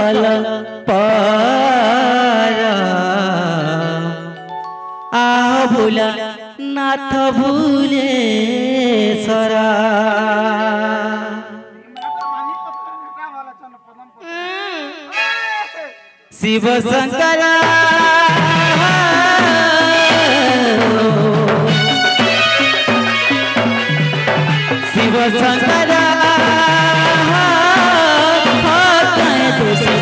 कल पर आ भूला नाथ भूले सरा शिव शंकर शिव शंकर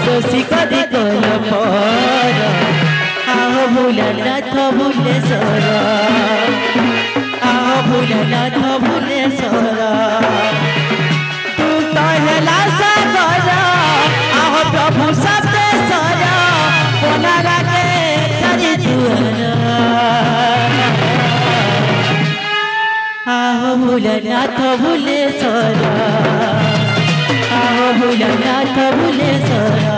दोषी कदी कल पर आहो भोलानाथ भुलेश्वर आहो भोलानाथ भुलेश्वर तू तो हेला सागर आहो प्रभु सप्तेश्वर कोना लागे चारि दुआर आहो भोलानाथ भुलेश्वर आहो भोलानाथ भुलेश्वर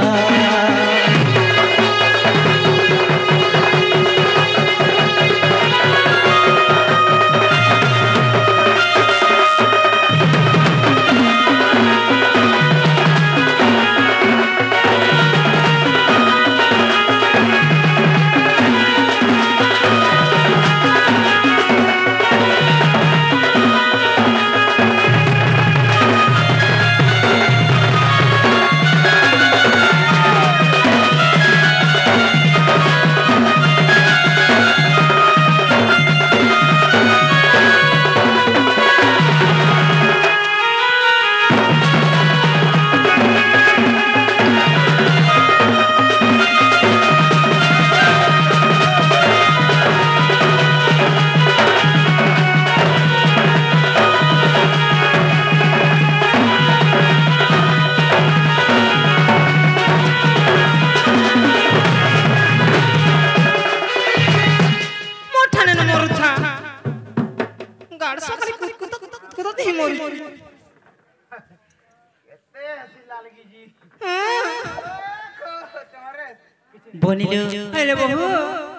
बनिलो हेलो बहू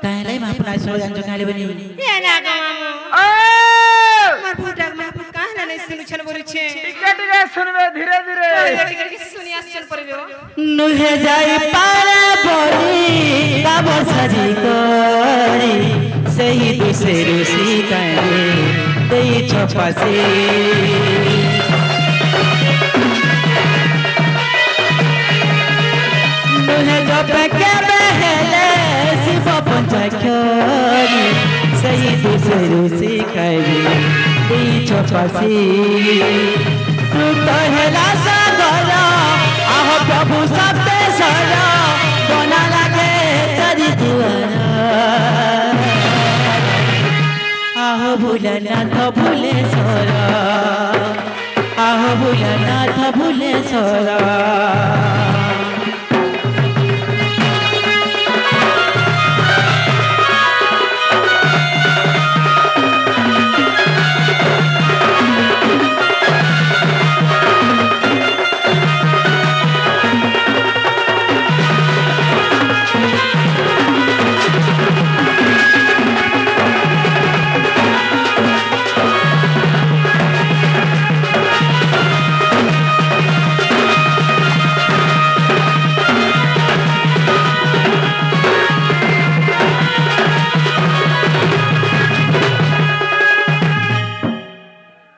काहेलाई माफना सो जान्छ काले बनि ए ना ग मामु मार फुटाक मा फुट काहेला नै सुनु छन बोलु छे टिकट के सुनबे धीरे धीरे टिकट के सुनि आछन परबे नुहे जाई पारा बनि काब सजी करी सही दूसरे सिकाए देई छपासे नुहे जब के बहले शिव पंचाक्षरी सही दूसरे सिकाए देई छपासे तू तो हेला सागर आहो प्रभु सप्तेश्वर कोना लागे चारि दुआर आहो भोलानाथ भुलेश्वर आहो भोलानाथ भुलेश्वर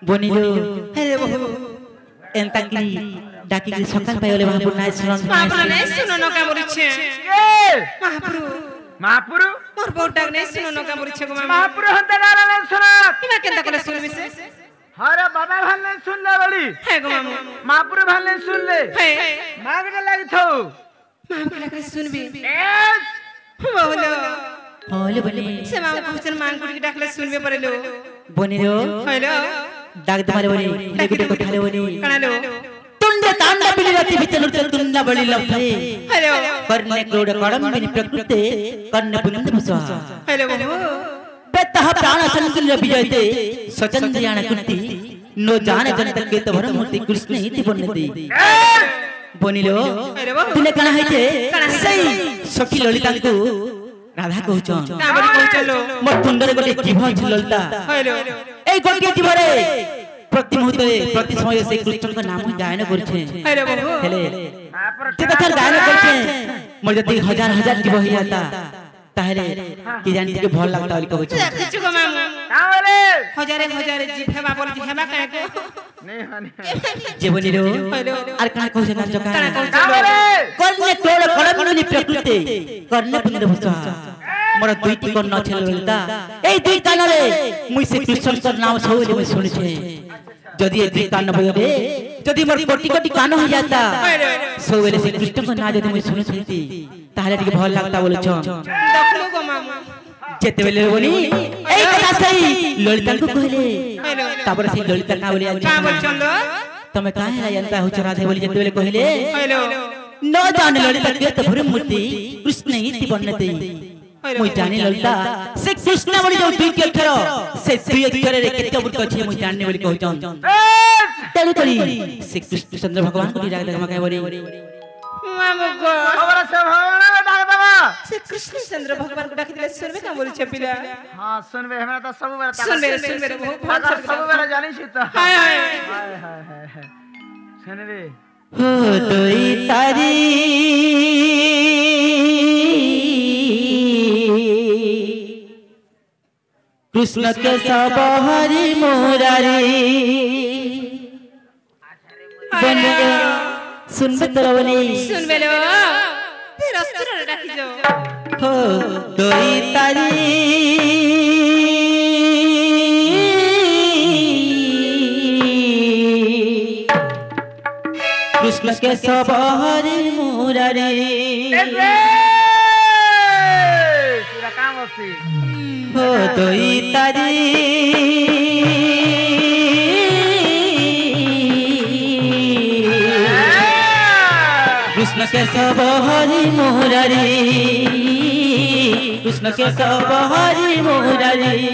बनिलो हेलो बहू एंताकी डाकी सकाल पाइले महापुर नाइ सुनन महापुर नै सुनो न का बोलु छे ए महापुर महापुर मोर बोटाक नै सुनो न का बोलु छे गो मामु महापुर हंते गाला सुन किबा केनता कोले सुनबि से हरे बाबा भाले सुन ले बड़ी हे गो मामु महापुर भाले सुन ले हे मांग के लागि थौ महापुर के सुनबि ए बोलो होले बनि से मामु कुछन मांग कुटी डाकले सुनबे परलो बनिलो हेलो डाक दमारे बनि लेकुटे को ठाले बनि कणालो तुंड तांड बिलिवती भितलुर तुंड बळी लफे हेलो कर्णे क्रोड कड़म बिनि प्रकृते कर्ण पुनंद भुसा हेलो बहू बेतह प्राण संकिल विजयते स्वचंद्रियाण कुंती नो जाने जनत के तवर मूर्ति कृष्ण इति बन्नति बनिलो तुने कणा हैते सही सखी ललिता को राधा कहउछन काबरी कहचलो मोर तुंडरे गोटे जीव छ ललिता हेलो ए गोटे जीवरे प्रति मुहूर्त प्रति समय से कृष्ण का नाम गायन करछे अरे बाबू हेले जे तथा गायन करछे मोर जति हजार हजार जीव होई जाता ताहले कि जानि के भल लागता ओली कहै छै किछु को मामू का बोले हजारे हजारे जी फेबा बोल जी हेबा काहे को नहीं हानि जीवनी रो आर का कहै छै नाम जका काना का कहू बोले करने तोड़ कलमनी प्रकृति करने पुण्य भुसा मोर दुईटी कर्ण छल ललिता ए दुई कान रे मुई से कृष्ण कर नाम सबले मुई सुनि छे जदी ए दुई कान बजबे जदी मोर कोटि कोटि कान हो जाता सबले से कृष्ण को नाम जदी मुई सुनि छेती ताहले टिके भल लागता बोले छ देखलु को मामू जेते बेले बोली ए कथा सही ललिता को कहले तापर से ललिता का बोली का बोल चलो तमे काहे ला जानता हो राधे बोली जेते बेले कहले हेलो न जाने ललिता के तो भूरि मूर्ति कृष्ण इति बन्नते मुई जाने ललिता से कृष्ण बोली जो दुई अक्षर से दुई अक्षर रे केते बुर्क छै मुई जानने बोली कहौ छन तेलु तरी से कृष्ण चंद्र भगवान को डाक देमा काहे बोली मामू को खबर से भगवान डाक बाबा से कृष्ण चंद्र भगवान को डाक दिले सुनबे का बोली छपिला हां सुनबे हमरा त सब बेरा सुनबे बहुत सब बेरा जानि छी त हाय हाय हाय हाय हाय सुनबे हो दुई तारी कृष्ण के सब हरि मुरारी बने सुनबे तोरा बोली सुनबे लो फिर अस्त्र डाकी जो हो दुई तारी कृष्ण के सब हरि मुरारी पूरा काम होसी हो दुई तारी कृष्ण के सब हरि मुरारी कृष्ण के सब हरि मुरारी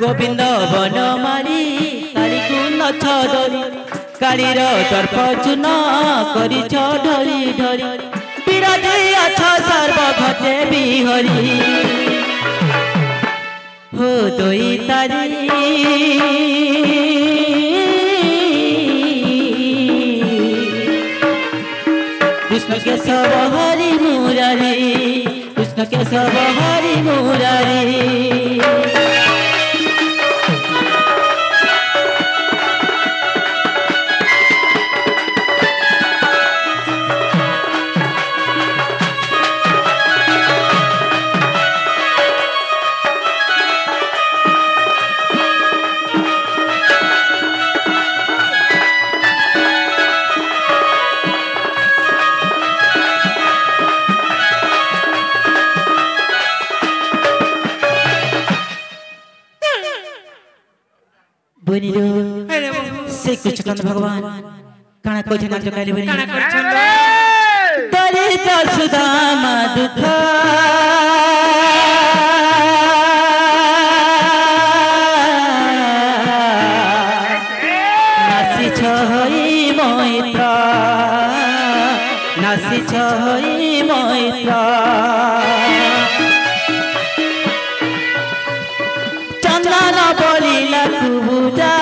गोविंद वन मारी काली कुन छदरी कालीर दर्प चुन करी ढरी ढरी विराजे अछ सर्व घटे बिहरी हो दुई तारी कृष्ण के सब हरि मुरारी कृष्ण के सब हरि मुरारी बोनी रो अरे बाबू से कुछ कंद भगवान काना कोछ नाम जो काली बोनी काना कर चलो तरे सुदामा दुख नासी छई मैत्र नासी छई मैत्र चंदन बोलिला कुबुजा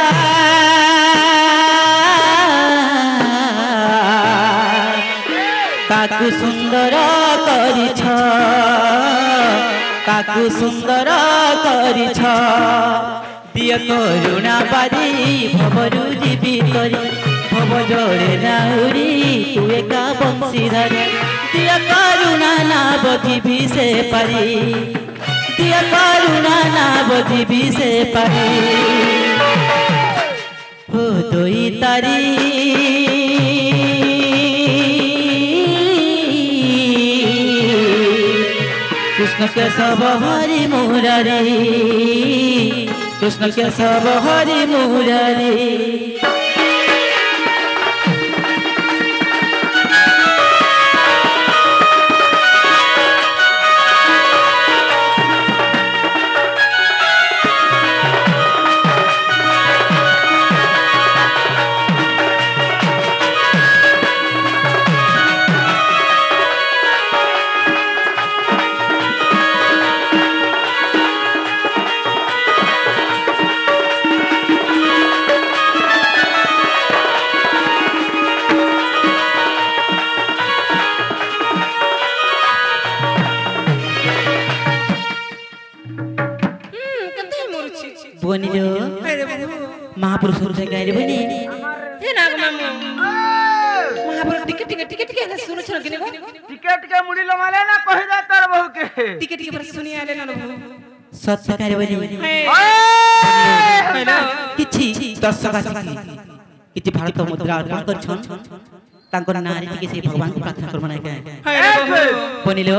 काकु सुंदर करिछ काकु सुंदर करिछ दिय करुणा बारी भवरु जीवी करी भव जोड़े नाउरी तू एका बंशीधर दिय करुणा ना बजीबी से पारी दिय करुणा ना बजीबी से पारी हो दुई तारी कृष्ण के सब हरि मुरारी कृष्ण के सब हरि मुरारी বনিলো আরে বাবু महापुरुष गाइले बनी हे नाग मामू महापुरुष टिके ना सुनो छन किने गो टिकट के मुड़ी लो माले ना कहि दे तोर बहू के टिके पर सुनी आले ना बाबू सत्य गाइले बनी हेलो किछि दर्शक किछि भारत मुद्रा अर्पण करछन तांकर नारी टिके से भगवान को प्रार्थना कर मनाय के हेलो बाबू बनिलो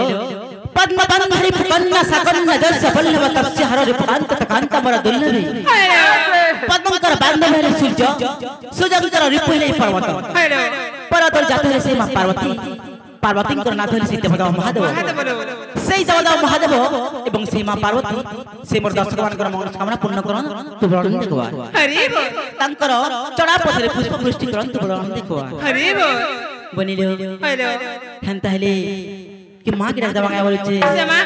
पद्म बंधरी कन्या सकन्या जस बल्लभ तस्य हर रूपांत तकांत बर दुर्लभे पद्मकर बांधव हेले सूर्य सूर्यंकर रूप हेले पर्वत हेलो पर्वत जात हेले से मां पार्वती पार्वतींकर नाथ हेले से देवता महादेव सेई देवता महादेव एवं से मां पार्वती से मोर दर्शकमानकर मनोकामना पूर्ण करन तू वर्णन देखवा हरि बोल तांकर चढ़ा पथरे पुष्प वृष्टि करन तू वर्णन देखवा हरि बोल बनिलो हेलो हेंता हेले कि मां के डाक दवा बोलछे से मां